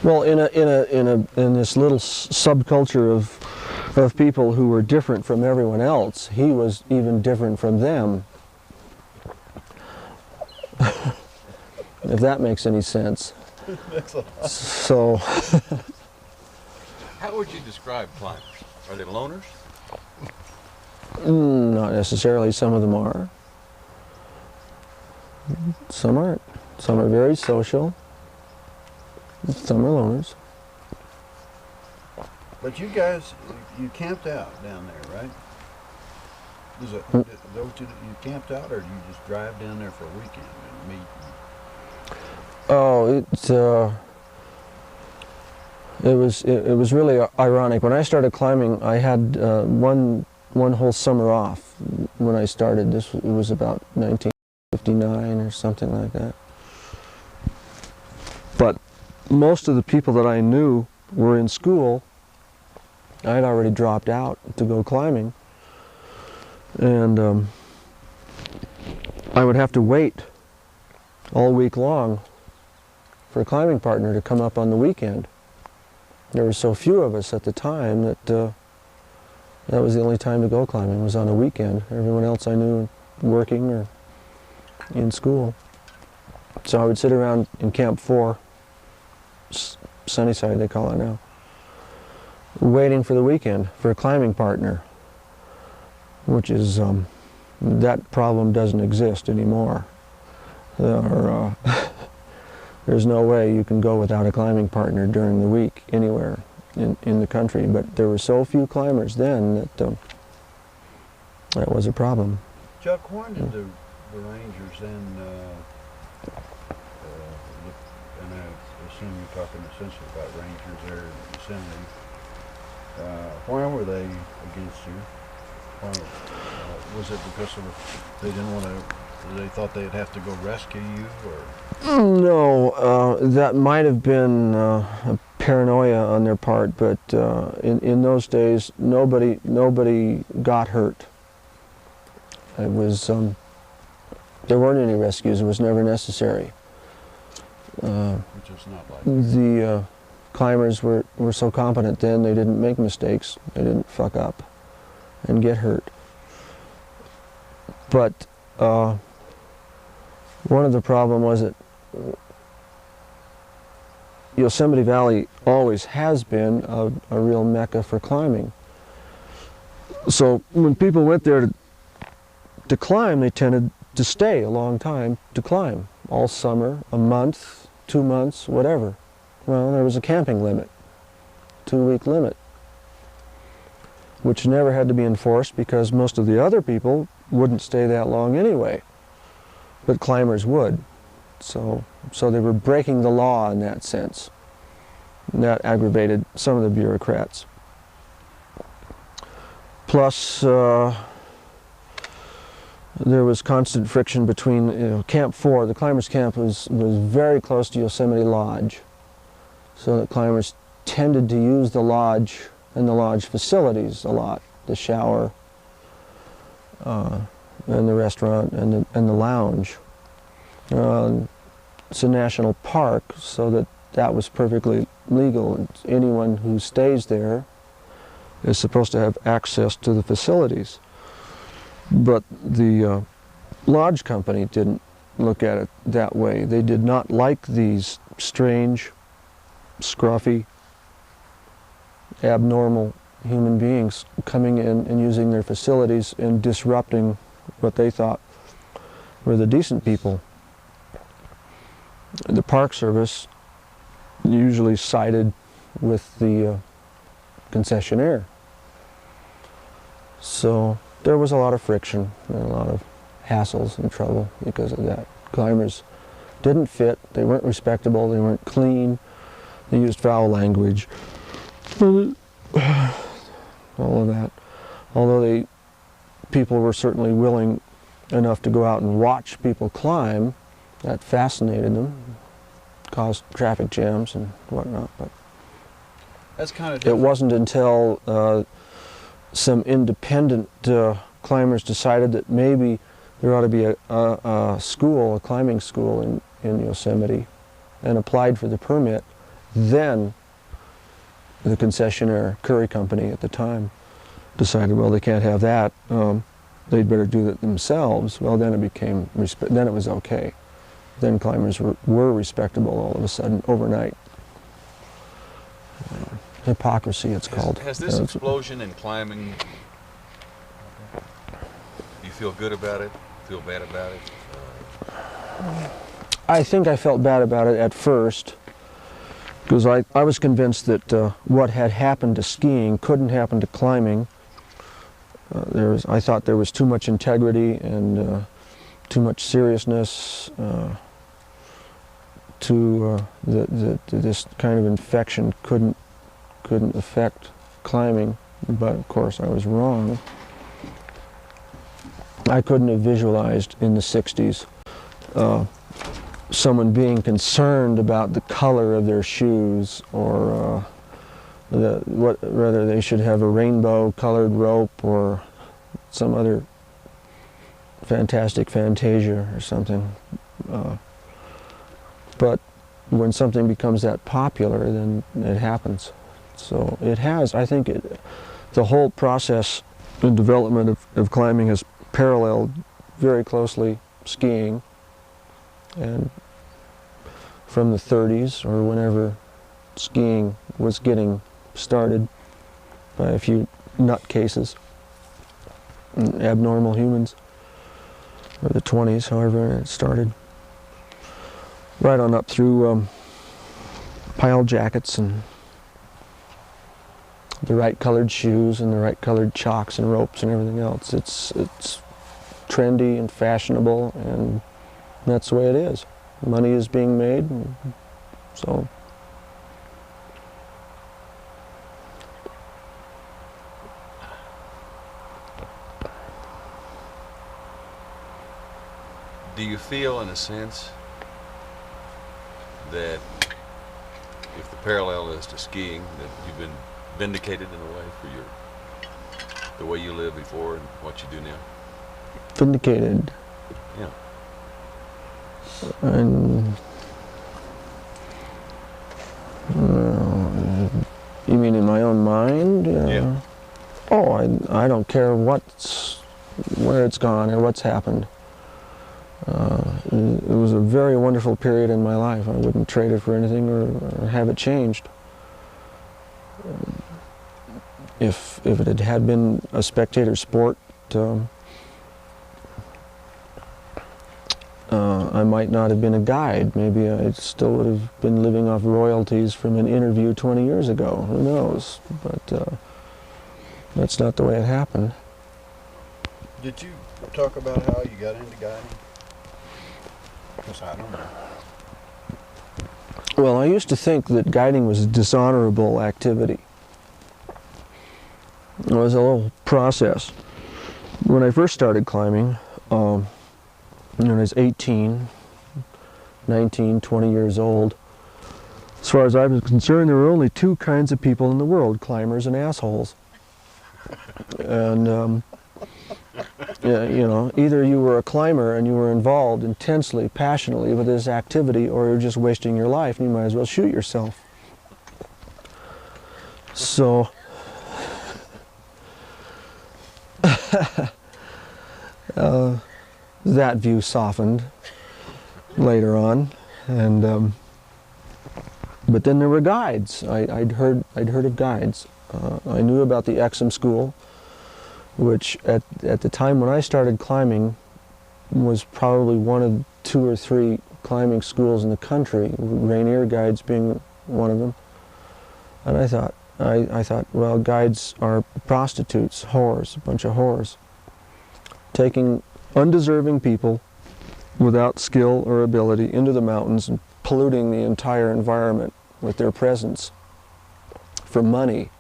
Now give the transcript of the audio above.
Well, in this little subculture of people who were different from everyone else, he was even different from them. If that makes any sense. So. How would you describe climbers? Are they loners? Not necessarily. Some of them are. Some aren't. Some are very social. Some are loners. But you guys, you camped out down there, right? You camped out, or do you just drive down there for a weekend and meet? Oh, it was really ironic. When I started climbing, I had one whole summer off when I started. It was about 1959 or something like that. But most of the people that I knew were in school. I had already dropped out to go climbing, and I would have to wait all week long for a climbing partner to come up on the weekend. There were so few of us at the time that that was the only time to go climbing, was on a weekend. Everyone else I knew working or in school. So I would sit around in Camp 4, Sunnyside they call it now, waiting for the weekend for a climbing partner, which is, that problem doesn't exist anymore. There's no way you can go without a climbing partner during the week anywhere in the country, but there were so few climbers then that that was a problem. Chuck, when did the Rangers and I assume you're talking essentially about Rangers there in Yosemite, why were they against you? Was it because they didn't want to? They thought they'd have to go rescue you, or? No, that might have been a paranoia on their part, but in those days, nobody got hurt. It was there weren't any rescues. It was never necessary. Which is not like the climbers were so competent then; they didn't make mistakes. They didn't fuck up and get hurt. But one of the problem was that Yosemite Valley always has been a real mecca for climbing. So when people went there to climb, they tended to stay a long time to climb, all summer, a month, 2 months, whatever. Well, there was a camping limit, 2-week limit, which never had to be enforced because most of the other people wouldn't stay that long anyway, but climbers would. So they were breaking the law in that sense. And that aggravated some of the bureaucrats. Plus, there was constant friction between Camp 4. The climbers' camp was very close to Yosemite Lodge, so that climbers tended to use the lodge and the lodge facilities a lot, the shower, and the restaurant, and the lounge. It's a national park, so that was perfectly legal. Anyone who stays there is supposed to have access to the facilities. But the lodge company didn't look at it that way. They did not like these strange, scruffy, abnormal human beings coming in and using their facilities and disrupting what they thought were the decent people. The Park Service usually sided with the concessionaire. So there was a lot of friction and a lot of hassles and trouble because of that. Climbers didn't fit, they weren't respectable, they weren't clean, they used foul language. All of that. Although people were certainly willing enough to go out and watch people climb, that fascinated them, caused traffic jams and whatnot. But that's kind of it wasn't until some independent climbers decided that maybe there ought to be a school, a climbing school in Yosemite, and applied for the permit, Then the concessionaire Curry Company at the time decided, well, they can't have that. They'd better do it themselves. Well, then it became, then it was okay. Then climbers were respectable all of a sudden, overnight. Hypocrisy, it's called. Has this explosion in climbing, do you feel good about it? Feel bad about it? I think I felt bad about it at first, because I was convinced that what had happened to skiing couldn't happen to climbing. I thought there was too much integrity and too much seriousness to this kind of infection couldn't affect climbing. But of course I was wrong. I couldn't have visualized in the 60s someone being concerned about the color of their shoes, or whether they should have a rainbow-colored rope or some other fantastic fantasia or something. But when something becomes that popular, then it happens. So it has, I think, the whole process and development of climbing has paralleled very closely skiing. And from the 30s, or whenever skiing was getting started by a few nutcases, abnormal humans, or the 20s, however it started, right on up through pile jackets and the right colored shoes and the right colored chocks and ropes and everything else. It's trendy and fashionable, and that's the way it is. Money is being made, and so. Do you feel, in a sense, that if the parallel is to skiing, that you've been vindicated in a way for the way you lived before and what you do now? Vindicated? Yeah. And you mean in my own mind? Yeah. Oh, I don't care where it's gone or what's happened. It was a very wonderful period in my life. I wouldn't trade it for anything or have it changed. If it had been a spectator sport, I might not have been a guide. Maybe I still would have been living off royalties from an interview 20 years ago. Who knows? But that's not the way it happened. Did you talk about how you got into guiding? Because I don't know. Well, I used to think that guiding was a dishonorable activity. It was a little process. When I first started climbing, when I was 18, 19, 20 years old, as far as I was concerned, there were only two kinds of people in the world: climbers and assholes. And yeah, you know, either you were a climber and you were involved intensely, passionately with this activity, or you're just wasting your life and you might as well shoot yourself. So that view softened later on, and but then there were guides. I'd heard of guides. I knew about the Exum School, which at the time when I started climbing was probably one of 2 or 3 climbing schools in the country, Rainier Guides being one of them. And I thought, well, guides are prostitutes, whores, a bunch of whores, taking undeserving people without skill or ability into the mountains and polluting the entire environment with their presence for money.